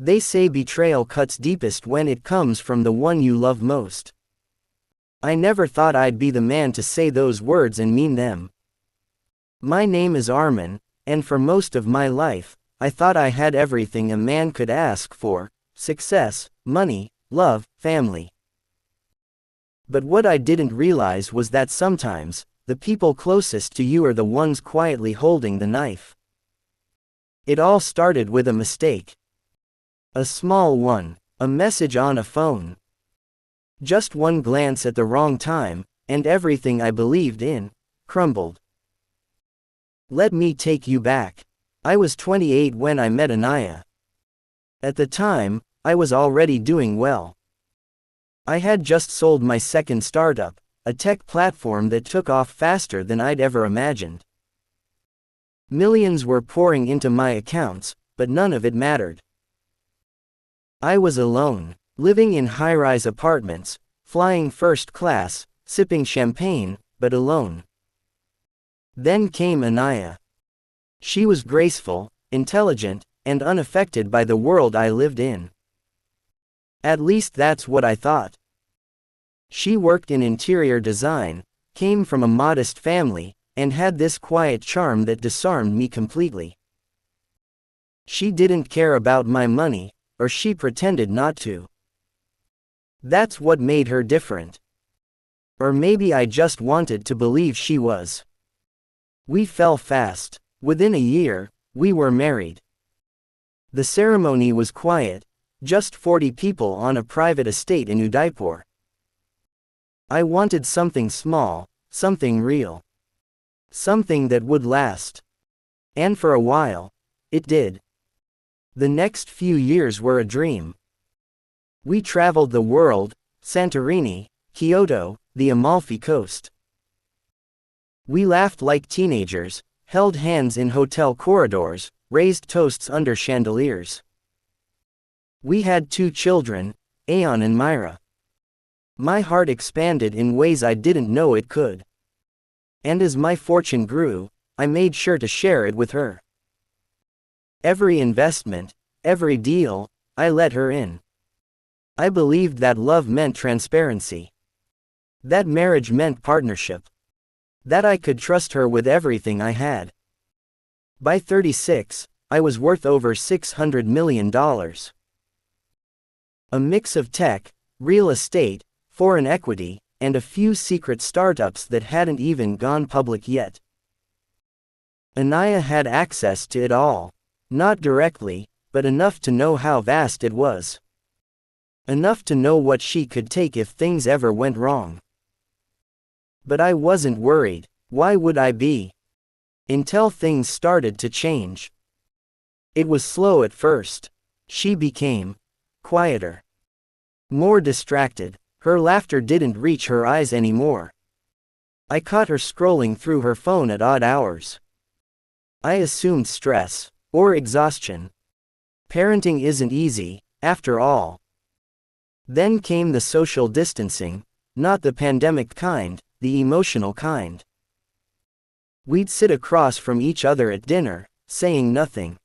They say betrayal cuts deepest when it comes from the one you love most. I never thought I'd be the man to say those words and mean them. My name is Armin, and for most of my life, I thought I had everything a man could ask for: success, money, love, family. But what I didn't realize was that sometimes, the people closest to you are the ones quietly holding the knife. It all started with a mistake. A small one, a message on a phone. Just one glance at the wrong time, and everything I believed in crumbled. Let me take you back. I was 28 when I met Anaya. At the time, I was already doing well. I had just sold my second startup, a tech platform that took off faster than I'd ever imagined. Millions were pouring into my accounts, but none of it mattered. I was alone, living in high-rise apartments, flying first class, sipping champagne, but alone. Then came Anaya. She was graceful, intelligent, and unaffected by the world I lived in. At least that's what I thought. She worked in interior design, came from a modest family, and had this quiet charm that disarmed me completely. She didn't care about my money, or she pretended not to. That's what made her different. Or maybe I just wanted to believe she was. We fell fast. Within a year, we were married. The ceremony was quiet, just 40 people on a private estate in Udaipur. I wanted something small, something real. Something that would last. And for a while, it did. The next few years were a dream. We traveled the world: Santorini, Kyoto, the Amalfi Coast. We laughed like teenagers, held hands in hotel corridors, raised toasts under chandeliers. We had 2 children, Aeon and Myra. My heart expanded in ways I didn't know it could. And as my fortune grew, I made sure to share it with her. Every investment, every deal, I let her in. I believed that love meant transparency. That marriage meant partnership. That I could trust her with everything I had. By 36, I was worth over $600 million. A mix of tech, real estate, foreign equity, and a few secret startups that hadn't even gone public yet. Anaya had access to it all. Not directly, but enough to know how vast it was. Enough to know what she could take if things ever went wrong. But I wasn't worried. Why would I be? Until things started to change. It was slow at first. She became quieter. More distracted. Her laughter didn't reach her eyes anymore. I caught her scrolling through her phone at odd hours. I assumed stress, or exhaustion. Parenting isn't easy, after all. Then came the social distancing, not the pandemic kind, the emotional kind. We'd sit across from each other at dinner, saying nothing.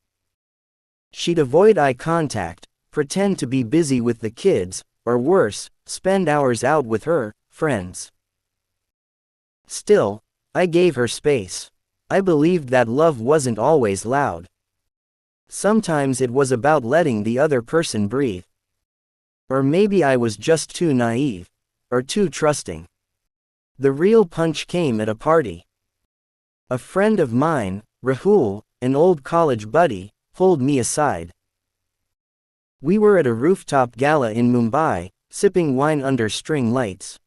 She'd avoid eye contact, pretend to be busy with the kids, or worse, spend hours out with her friends. Still, I gave her space. I believed that love wasn't always loud. Sometimes it was about letting the other person breathe. Or maybe I was just too naive, or too trusting. The real punch came at a party. A friend of mine, Rahul, an old college buddy, pulled me aside. We were at a rooftop gala in Mumbai, sipping wine under string lights.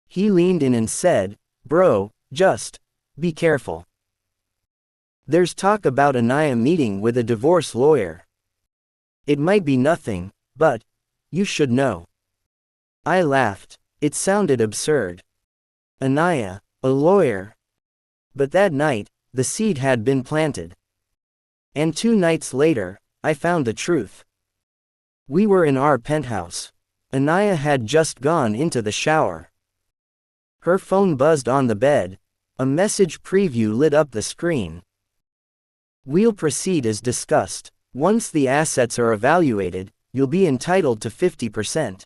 He leaned in and said, "Bro, just be careful. There's talk about Anaya meeting with a divorce lawyer. It might be nothing, but you should know." I laughed. It sounded absurd. Anaya, a lawyer. But that night, the seed had been planted. And 2 nights later, I found the truth. We were in our penthouse. Anaya had just gone into the shower. Her phone buzzed on the bed. A message preview lit up the screen. "We'll proceed as discussed. Once the assets are evaluated, you'll be entitled to 50%.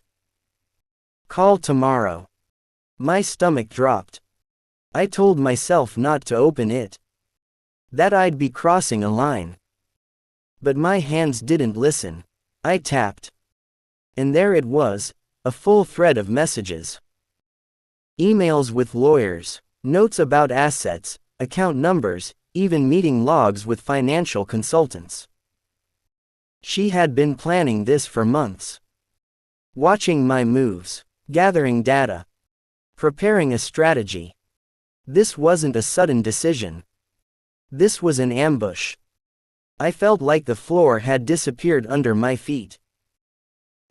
Call tomorrow. My stomach dropped. I told myself not to open it. That I'd be crossing a line. But my hands didn't listen. I tapped. And there it was, a full thread of messages. Emails with lawyers, notes about assets, account numbers, even meeting logs with financial consultants. She had been planning this for months. Watching my moves, gathering data, preparing a strategy. This wasn't a sudden decision. This was an ambush. I felt like the floor had disappeared under my feet.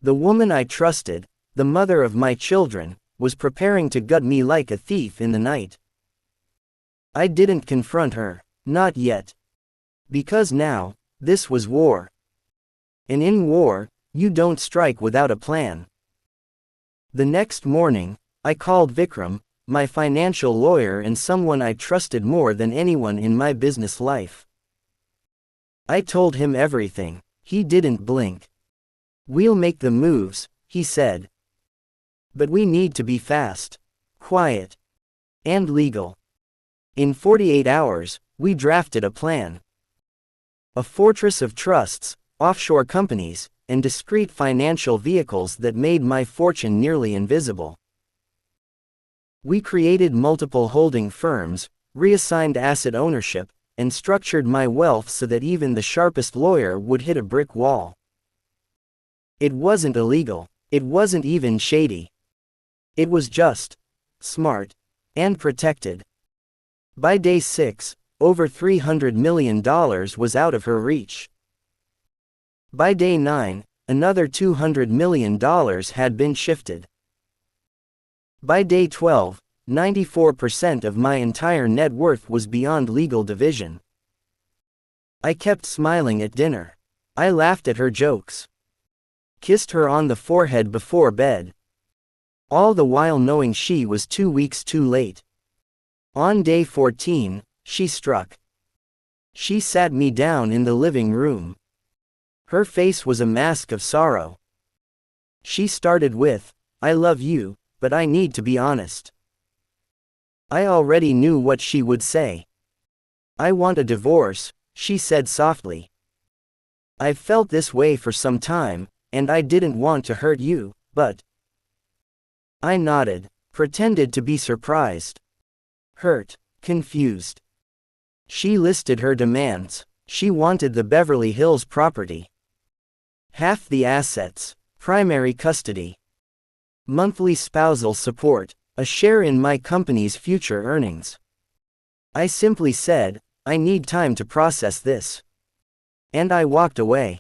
The woman I trusted, the mother of my children, was preparing to gut me like a thief in the night. I didn't confront her, not yet. Because now, this was war. And in war, you don't strike without a plan. The next morning, I called Vikram, my financial lawyer and someone I trusted more than anyone in my business life. I told him everything. He didn't blink. "We'll make the moves," he said. "But we need to be fast, quiet, and legal." In 48 hours, we drafted a plan. A fortress of trusts, offshore companies, and discrete financial vehicles that made my fortune nearly invisible. We created multiple holding firms, reassigned asset ownership, and structured my wealth so that even the sharpest lawyer would hit a brick wall. It wasn't illegal. It wasn't even shady. It was just smart and protected. By day 6, over $300 million was out of her reach. By day 9, another $200 million had been shifted. By day 12, 94% of my entire net worth was beyond legal division. I kept smiling at dinner. I laughed at her jokes. Kissed her on the forehead before bed. All the while knowing she was 2 weeks too late. On day 14, she struck. She sat me down in the living room. Her face was a mask of sorrow. She started with, "I love you, but I need to be honest." I already knew what she would say. "I want a divorce," she said softly. "I've felt this way for some time, and I didn't want to hurt you, but..." I nodded, pretended to be surprised. Hurt, confused. She listed her demands. She wanted the Beverly Hills property. Half the assets, primary custody, monthly spousal support, a share in my company's future earnings. I simply said, "I need time to process this." And I walked away.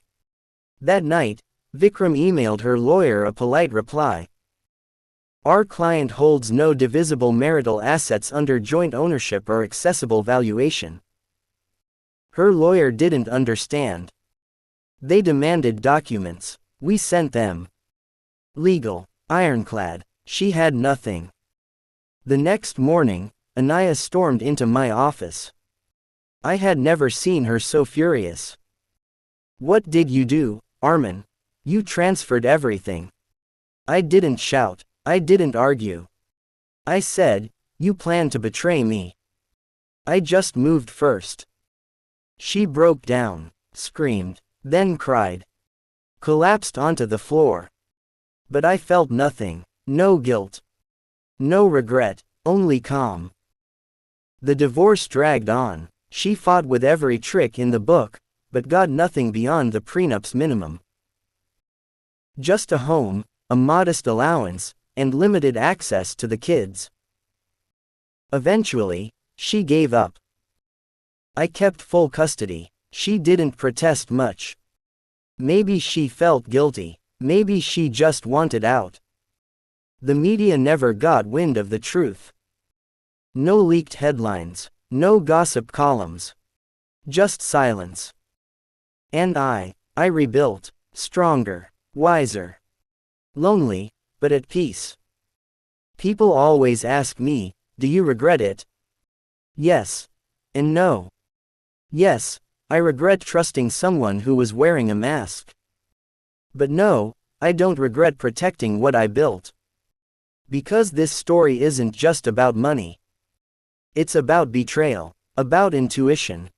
That night, Vikram emailed her lawyer a polite reply. "Our client holds no divisible marital assets under joint ownership or accessible valuation." Her lawyer didn't understand. They demanded documents. We sent them. Legal, ironclad. She had nothing. The next morning, Anaya stormed into my office. I had never seen her so furious. "What did you do, Arman? You transferred everything." I didn't shout. I didn't argue. I said, "You plan to betray me." "I just moved first." She broke down, screamed, then cried. Collapsed onto the floor. But I felt nothing. No guilt. No regret, only calm. The divorce dragged on. She fought with every trick in the book, but got nothing beyond the prenup's minimum. Just a home, a modest allowance, and limited access to the kids. Eventually, she gave up. I kept full custody. She didn't protest much. Maybe she felt guilty. Maybe she just wanted out. The media never got wind of the truth. No leaked headlines. No gossip columns. Just silence. And I rebuilt. Stronger. Wiser. Lonely, but at peace. People always ask me, "Do you regret it?" Yes. And no. Yes, I regret trusting someone who was wearing a mask. But no, I don't regret protecting what I built. Because this story isn't just about money. It's about betrayal, about intuition,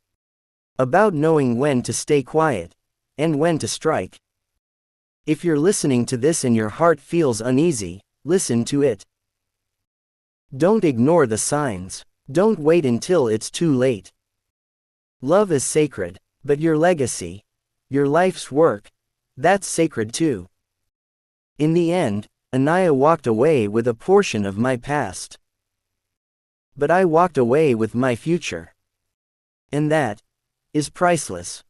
about knowing when to stay quiet, and when to strike. If you're listening to this and your heart feels uneasy, listen to it. Don't ignore the signs. Don't wait until it's too late. Love is sacred, but your legacy, your life's work, that's sacred too. In the end, Anaya walked away with a portion of my past. But I walked away with my future. And that is priceless.